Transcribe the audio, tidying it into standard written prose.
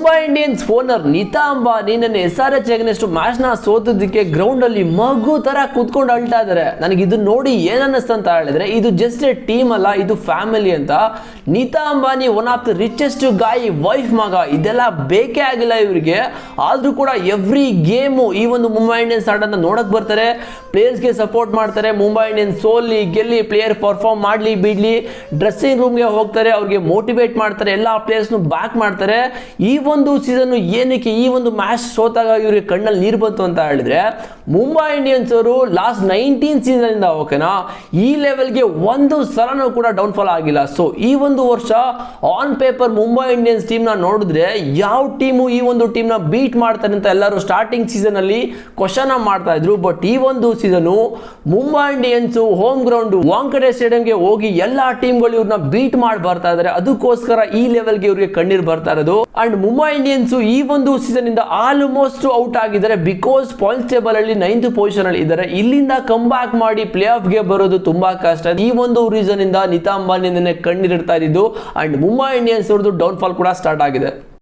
Mumbai Indians owner Neeta Ambani ನನ್ನ SRH against match ನ ಸೋತದಕ್ಕೆ ground ಅಲ್ಲಿ ಮಗು ತರ ಕೂತ್ಕೊಂಡು ಅಳ್ತಾ ಇದಾರೆ. ನನಗೆ ಇದು ನೋಡಿ ಏನ್ ಅನ್ನಿಸ್ತು ಅಂತ ಹೇಳಿದ್ರೆ, ಇದು ಜಸ್ಟ್ ಎ ಟೀಮ್ ಅಲ್ಲ, ಇದು ಫ್ಯಾಮಿಲಿ ಅಂತ. Nita Ambani one of the richest guy, wife ಮಗ, ಇದೆಲ್ಲ ಬೇಕೇ ಆಗಿಲ್ಲ ಇವರಿಗೆ. ಆದ್ರೂ ಕೂಡ ಎವ್ರಿ ಗೇಮು ಈ ಒಂದು ಮುಂಬೈ ಇಂಡಿಯನ್ಸ್ ಆಟನ ನೋಡಕ್ ಬರ್ತಾರೆ, ಪ್ಲೇಯರ್ಸ್ಗೆ ಸಪೋರ್ಟ್ ಮಾಡ್ತಾರೆ. ಮುಂಬೈ ಇಂಡಿಯನ್ಸ್ ಸೋಲಿ ಗೆಲ್ಲಿ, ಪ್ಲೇಯರ್ ಪರ್ಫಾರ್ಮ್ ಮಾಡ್ಲಿ ಬಿಡ್ಲಿ, ಡ್ರೆಸ್ಸಿಂಗ್ ರೂಮ್ಗೆ ಹೋಗ್ತಾರೆ, ಅವ್ರಿಗೆ ಮೋಟಿವೇಟ್ ಮಾಡ್ತಾರೆ, ಎಲ್ಲ ಪ್ಲೇಯರ್ಸ್ನು ಬ್ಯಾಕ್ ಮಾಡ್ತಾರೆ. ಈ ಒಂದು ಸೀಸನ್ ಏನಕ್ಕೆ ಈ ಒಂದು ಮ್ಯಾಚ್ ಸೋತಾಗ ಇವರಿಗೆ ಕಣ್ಣಲ್ಲಿ ನೀರು ಬಂತು ಅಂತ ಹೇಳಿದ್ರೆ, ಮುಂಬೈ ಇಂಡಿಯನ್ಸ್ ಅವರು ಲಾಸ್ಟ್ 19 ಸೀಸನ್ ಇಂದ ಓಕೆನಾ ಈ ಲೆವೆಲ್ಗೆ ಒಂದು ಸಲನೂ ಕೂಡ ಡೌನ್ ಫಾಲ್ ಆಗಿಲ್ಲ. ಸೊ ಈ ಒಂದು ವರ್ಷ on paper Mumbai Indians team ನ ನೋಡಿದ್ರೆ ಯಾವ ಟೀಮು ಈ ಒಂದು ಟೀಮ್ ನ ಬೀಟ್ ಮಾಡ್ತಾರೆ ಅಂತ ಎಲ್ಲರೂ ಸ್ಟಾರ್ಟಿಂಗ್ ಸೀಸನ್ ಅಲ್ಲಿ ಕ್ವಶನ್ ಮಾಡ್ತಾ ಇದ್ರು. ಬಟ್ ಈ ಒಂದು season Mumbai Indians home ground Wankhede ಸ್ಟೇಡಿಯಂಗೆ ಹೋಗಿ ಎಲ್ಲಾ ಟೀಮ್ಗಳು ಇವ್ರನ್ನ ಬೀಟ್ ಮಾಡಿ ಬರ್ತಾ ಇದಾರೆ. ಅದಕ್ಕೋಸ್ಕರ ಈ ಲೆವೆಲ್ಗೆ ಇವ್ರಿಗೆ ಕಣ್ಣೀರ್ ಬರ್ತಾ ಇರೋದು. ಅಂಡ್ ಮುಂಬೈ ಇಂಡಿಯನ್ಸ್ ಈ ಒಂದು ಸೀಸನ್ ಇಂದ ಆಲ್ಮೋಸ್ಟ್ ಔಟ್ ಆಗಿದ್ದಾರೆ, ಬಿಕಾಸ್ ಪಾಯಿಂಟ್ಸ್ ಟೇಬಲ್ ಅಲ್ಲಿ 9th ಪೊಸಿಷನ್ ಅಲ್ಲಿ ಇದ್ದಾರೆ. ಇಲ್ಲಿಂದ ಕಮ್ ಬ್ಯಾಕ್ ಮಾಡಿ ಪ್ಲೇ ಆಫ್ ಗೆ ಬರೋದು ತುಂಬಾ ಕಷ್ಟ. ಈ ಒಂದು ರೀಸನ್ ಇಂದ ನೀತಾ ಅಂಬಾನಿ ಕಣ್ಣೀರಿಡ್ತಾ ಇದ್ದು ಅಂಡ್ ಮುಂಬೈ ಇಂಡಿಯನ್ಸ್ ಅವ್ರದ್ದು ಡೌನ್ ಫಾಲ್ ಕೂಡ ಸ್ಟಾರ್ಟ್ ಆಗಿದೆ.